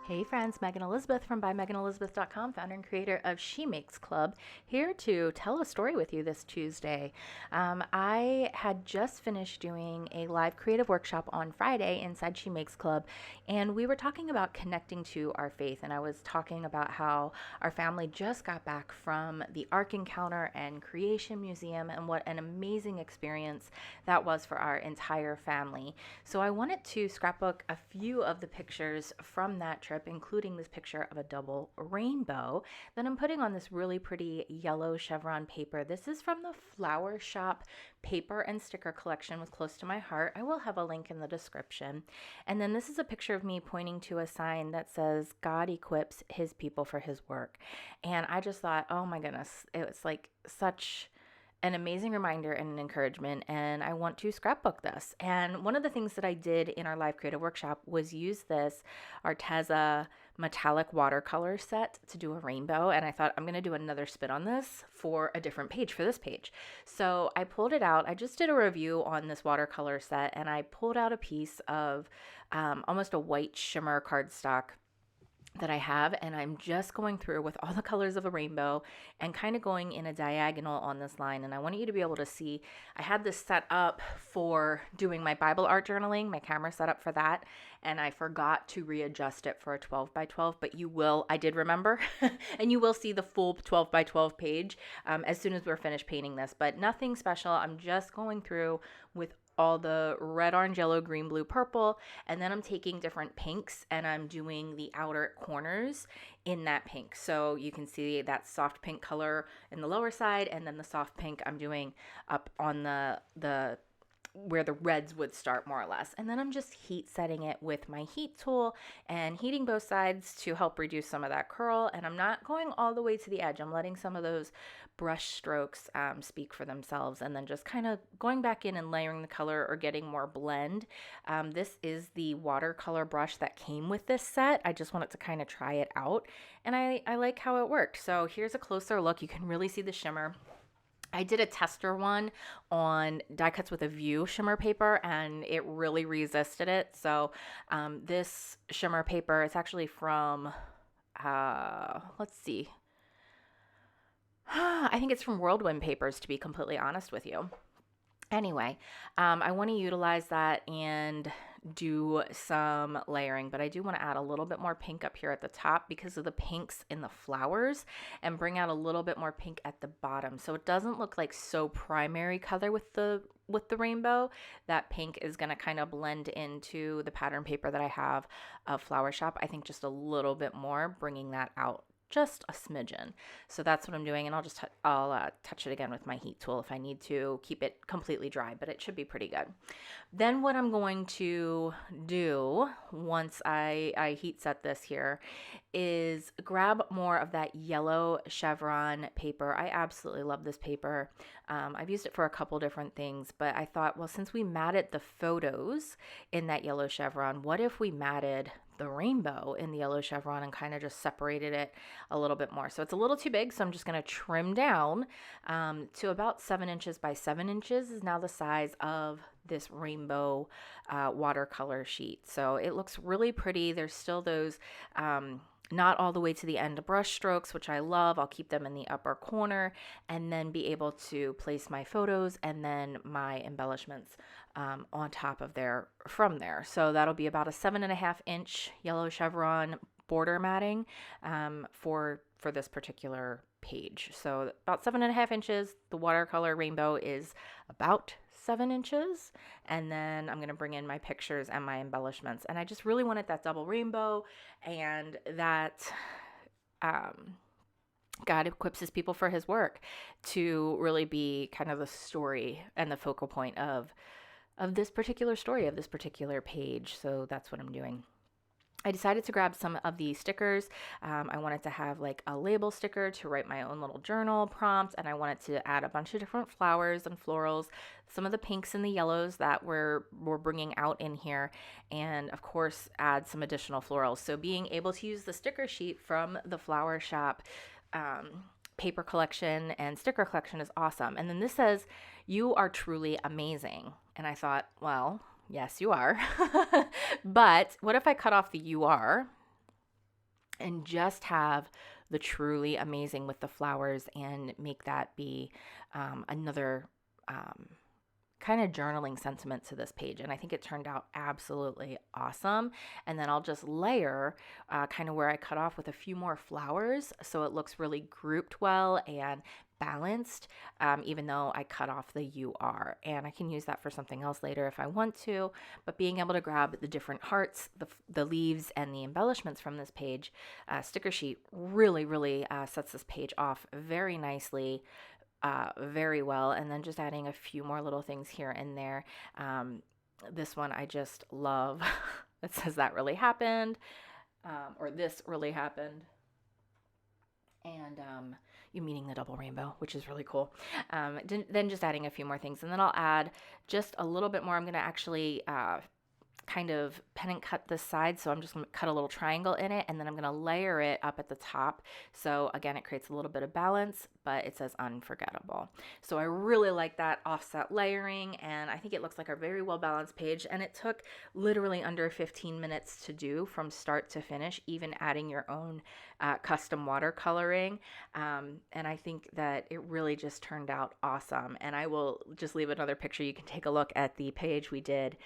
Hey friends, Megan Elizabeth from ByMeganElizabeth.com, founder and creator of She Makes Club, here to tell a story with you this Tuesday. I had just finished doing a live creative workshop on Friday inside She Makes Club, and we were talking about connecting to our faith, and I was talking about how our family just got back from the Ark Encounter and Creation Museum, and what an amazing experience that was for our entire family. So I wanted to scrapbook a few of the pictures from that trip, including this picture of a double rainbow that I'm putting on this really pretty yellow chevron paper. This is from the Flower Shop paper and sticker collection, was close to my heart. I will have a link in the description. And then this is a picture of me pointing to a sign that says, God equips his people for his work. And I just thought, oh my goodness, it was like such an amazing reminder and an encouragement, and I want to scrapbook this. And one of the things that I did in our live creative workshop was use this Arteza metallic watercolor set to do a rainbow, and I thought I'm going to do another spin on this for a different page, for this page. So I pulled it out. I just did a review on this watercolor set, and I pulled out a piece of almost a white shimmer cardstock that I have, and I'm just going through with all the colors of a rainbow and kind of going in a diagonal on this line. And I want you to be able to see, I had this set up for doing my Bible art journaling, my camera set up for that, and I forgot to readjust it for a 12 by 12, but you will, I did remember, and you will see the full 12 by 12 page as soon as we're finished painting this, but nothing special. I'm just going through with all the red, orange, yellow, green, blue, purple, and then I'm taking different pinks and I'm doing the outer corners in that pink. So you can see that soft pink color in the lower side, and then the soft pink I'm doing up on the where the reds would start, more or less. And then I'm just heat setting it with my heat tool and heating both sides to help reduce some of that curl. And I'm not going all the way to the edge. I'm letting some of those brush strokes speak for themselves, and then just kind of going back in and layering the color or getting more blend. This is the watercolor brush that came with this set. I just wanted to kind of try it out, and I like how it worked. So here's a closer look. You can really see the shimmer. I did a tester one on die cuts with a view shimmer paper, and it really resisted it. So this shimmer paper, it's actually from, let's see, I think it's from Whirlwind Papers, to be completely honest with you. Anyway, I want to utilize that and do some layering, but I do want to add a little bit more pink up here at the top because of the pinks in the flowers, and bring out a little bit more pink at the bottom, so it doesn't look like so primary color with the rainbow. That pink is going to kind of blend into the pattern paper that I have of Flower Shop. I think just a little bit more, bringing that out just a smidgen. So that's what I'm doing, and I'll just touch it again with my heat tool if I need to keep it completely dry, but it should be pretty good. Then what I'm going to do once I heat set this here is grab more of that yellow chevron paper. I absolutely love this paper. I've used it for a couple different things, but I thought, well, since we matted the photos in that yellow chevron, what if we matted the rainbow in the yellow chevron and kind of just separated it a little bit more. So it's a little too big, so I'm just going to trim down to about 7 inches by 7 inches is now the size of this rainbow watercolor sheet. So it looks really pretty. There's still those not all the way to the end brush strokes, which I love. I'll keep them in the upper corner, and then be able to place my photos and then my embellishments on top of there from there. So that'll be about a 7.5 inch yellow chevron border matting for this particular page. So about 7.5 inches. The watercolor rainbow is about 7 inches, and then I'm going to bring in my pictures and my embellishments. And I just really wanted that double rainbow, and that God equips his people for his work to really be kind of the story and the focal point of this particular story, of this particular page. So that's what I'm doing. I decided to grab some of the stickers. I wanted to have like a label sticker to write my own little journal prompt, and I wanted to add a bunch of different flowers and florals, some of the pinks and the yellows that we're bringing out in here, and of course add some additional florals. So being able to use the sticker sheet from the Flower Shop paper collection and sticker collection is awesome. And then this says, "You are truly amazing." And I thought, well, yes, you are. But what if I cut off the "you are" and just have the truly amazing with the flowers and make that be another kind of journaling sentiment to this page. And I think it turned out absolutely awesome. And then I'll just layer kind of where I cut off with a few more flowers so it looks really grouped well and balanced, even though I cut off the UR. And I can use that for something else later if I want to. But being able to grab the different hearts, the leaves, and the embellishments from this page sticker sheet really sets this page off very nicely. Very well. And then just adding a few more little things here and there. This one I just love. It says that really happened, or this really happened. And you meaning the double rainbow, which is really cool. Then just adding a few more things. And then I'll add just a little bit more. I'm going to actually kind of pen and cut this side. So I'm just going to cut a little triangle in it, and then I'm going to layer it up at the top. So again, it creates a little bit of balance, but it says unforgettable. So I really like that offset layering, and I think it looks like a very well balanced page. And it took literally under 15 minutes to do from start to finish, even adding your own custom watercoloring. And I think that it really just turned out awesome. And I will just leave another picture. You can take a look at the page we did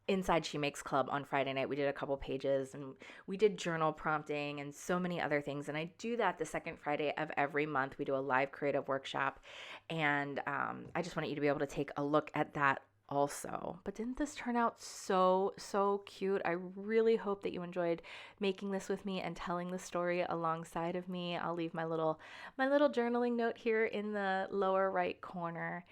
inside She Makes Club on Friday night. We did a couple pages, and we did journal prompting and so many other things. And I do that the second Friday of every month. We do a live creative workshop, and I just wanted you to be able to take a look at that also. But didn't this turn out so cute? I really hope that you enjoyed making this with me and telling the story alongside of me. I'll leave my little journaling note here in the lower right corner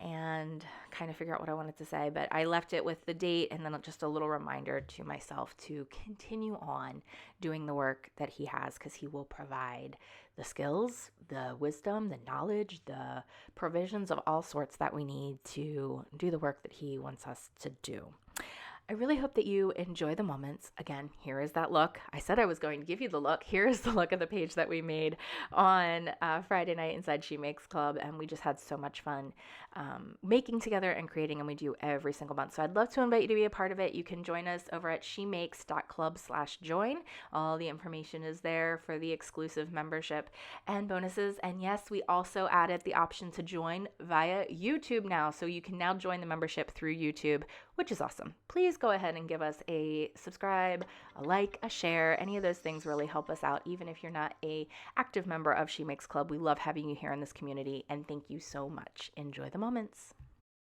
and kind of figure out what I wanted to say. But I left it with the date and then just a little reminder to myself to continue on doing the work that he has, because he will provide the skills, the wisdom, the knowledge, the provisions of all sorts that we need to do the work that he wants us to do. I really hope that you enjoy the moments. Again, here is that look. I said I was going to give you the look. Here is the look of the page that we made on Friday night inside She Makes Club, and we just had so much fun making together and creating, and we do every single month. So I'd love to invite you to be a part of it. You can join us over at shemakes.club/join. All the information is there for the exclusive membership and bonuses. And yes, we also added the option to join via YouTube now. So you can now join the membership through YouTube, which is awesome. Please go ahead and give us a subscribe, a like, a share. Any of those things really help us out, even if you're not a active member of She Makes Club. We love having you here in this community, and thank you so much. Enjoy the moments.